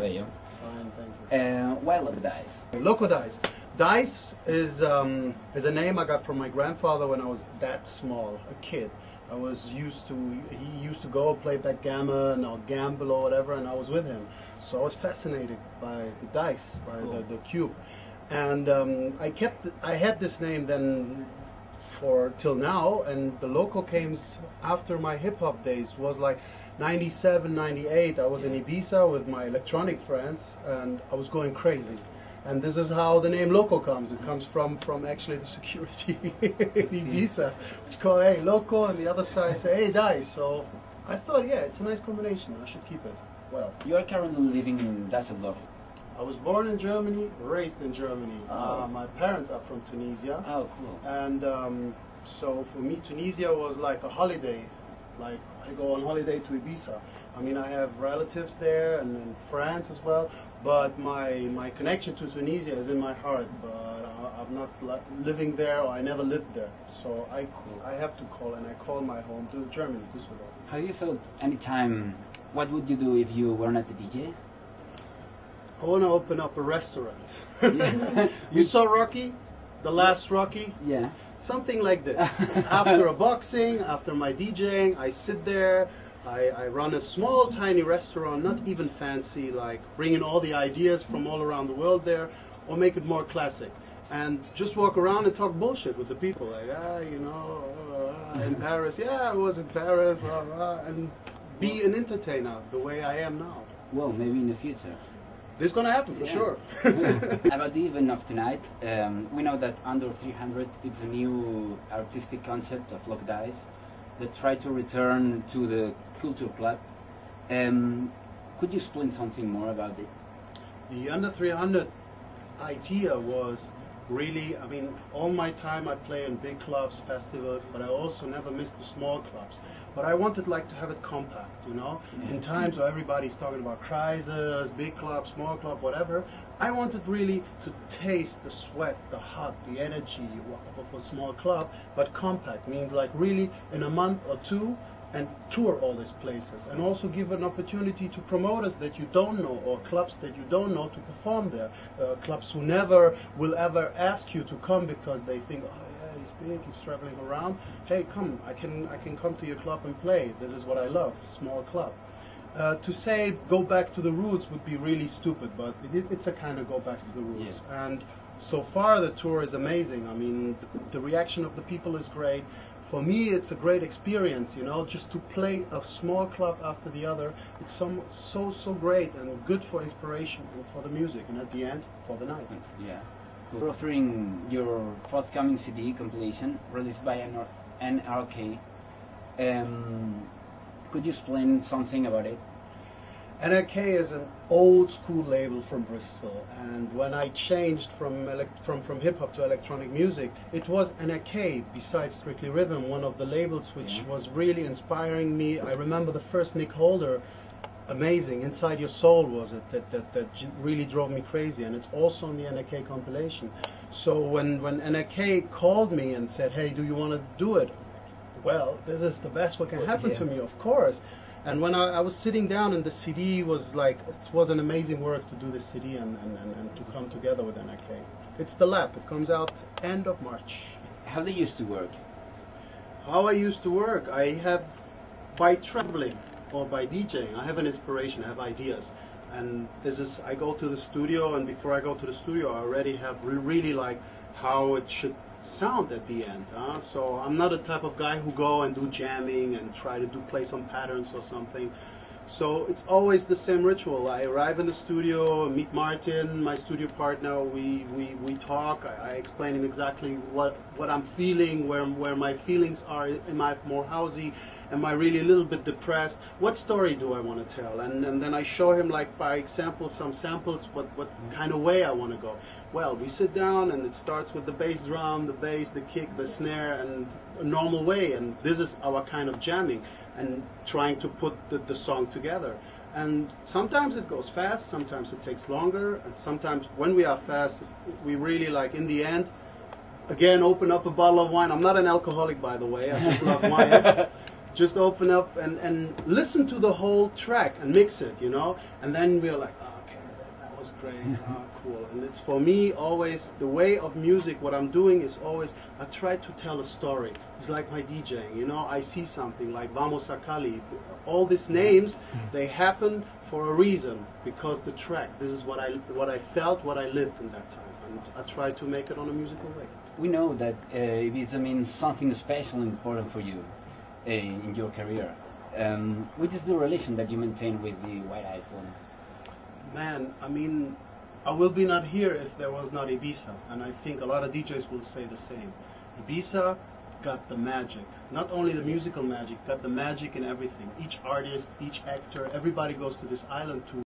bello. Fine, thank you. Why Loco Dice? Loco Dice. Dice is a name I got from my grandfather when I was that small, a kid. He used to go play backgammon or gamble or whatever, and I was with him. So I was fascinated by the dice, by the cube. And I had this name then for till now, and the Loco came after my hip-hop days. It was like 97, 98. I was in Ibiza with my electronic friends, and I was going crazy. And this is how the name Loco comes. It comes from actually the security in Ibiza, which call, hey, Loco, and the other side say, hey, Dice. So I thought, yeah, it's a nice combination. I should keep it. Well, You are currently living in Düsseldorf. I was born in Germany, raised in Germany. Oh. My parents are from Tunisia. Oh, cool. And so for me, Tunisia was like a holiday. Like I go on holiday to Ibiza. I mean, I have relatives there and in France as well. But my connection to Tunisia is in my heart. But I'm not living there, or I never lived there. So I have to call, and I call my home to Germany, Düsseldorf. Have you thought any time, what would you do if you were not a DJ? I want to open up a restaurant. You saw Rocky? The last Rocky? Yeah. Something like this. After a boxing, after my DJing, I sit there, I run a small tiny restaurant, not even fancy, like bringing all the ideas from all around the world there, or make it more classic. And just walk around and talk bullshit with the people, like, in Paris, yeah, I was in Paris, blah, blah, and be an entertainer the way I am now. Well, maybe in the future. This is going to happen for sure. About the event of tonight, we know that Under 300 is a new artistic concept of Loco Dice that try to return to the culture club. Could you explain something more about it? The Under 300 idea was really, I mean, all my time I play in big clubs, festivals, but I also never missed the small clubs. But I wanted like to have it compact, you know, in times where everybody's talking about crisis, big club, small club, whatever. I wanted really to taste the sweat, the hot, the energy of a small club, but compact means like really in a month or two, and tour all these places, and also give an opportunity to promoters that you don't know, or clubs that you don't know, to perform there. Clubs who never will ever ask you to come because they think, oh yeah, he's big, he's traveling around. Hey, come, I can come to your club and play. This is what I love, small club. To say go back to the roots would be really stupid, but it's a kind of go back to the roots. Yeah. And so far the tour is amazing. I mean, the reaction of the people is great. For me, it's a great experience, you know, just to play a small club after the other. It's so great and good for inspiration and for the music, and at the end, for the night. Yeah. Cool. We're offering your forthcoming CD compilation released by NRK. Could you explain something about it? NRK is an old school label from Bristol, and when I changed from hip-hop to electronic music, it was NRK, besides Strictly Rhythm, one of the labels which was really inspiring me. I remember the first Nick Holder, amazing, Inside Your Soul was it, that really drove me crazy, and it's also on the NRK compilation. So when NRK called me and said, hey, do you want to do it? Well, this is the best what can happen to me, of course. And when I was sitting down, and the CD was like, it was an amazing work to do this CD and to come together with NRK. It's The Lab. It comes out end of March. How they used to work? How I used to work? I have, by traveling or by DJing, I have an inspiration, I have ideas. And this is, I go to the studio, and before I go to the studio, I already have really like how it should sound at the end. So I'm not a type of guy who go and do jamming and try to play some patterns or something. So it's always the same ritual. I arrive in the studio, meet Martin, my studio partner, we talk, I explain him exactly what I'm feeling, where my feelings are. Am I more housey? Am I really a little bit depressed? What story do I want to tell? And then I show him, like, by example, some samples, what kind of way I want to go. Well, we sit down, and it starts with the bass drum, the bass, the kick, the snare, and a normal way, and this is our kind of jamming and trying to put the song together. And sometimes it goes fast, sometimes it takes longer, and sometimes when we are fast, we really, like, in the end, again, open up a bottle of wine. I'm not an alcoholic, by the way, I just love wine. Just open up and listen to the whole track and mix it, you know, and then we're like, oh, okay, was great. Cool. And it's for me always the way of music. What I'm doing is always I try to tell a story. It's like my DJing. You know, I see something like Vamos a Cali. All these names, they happen for a reason because the track. This is what I felt, what I lived in that time, and I try to make it on a musical way. We know that Ibiza means something special and important for you in your career. Which is the relation that you maintain with the White Island? Man, I mean, I will be not here if there was not Ibiza, and I think a lot of DJs will say the same. Ibiza got the magic, not only the musical magic, got the magic in everything. Each artist, each actor, everybody goes to this island to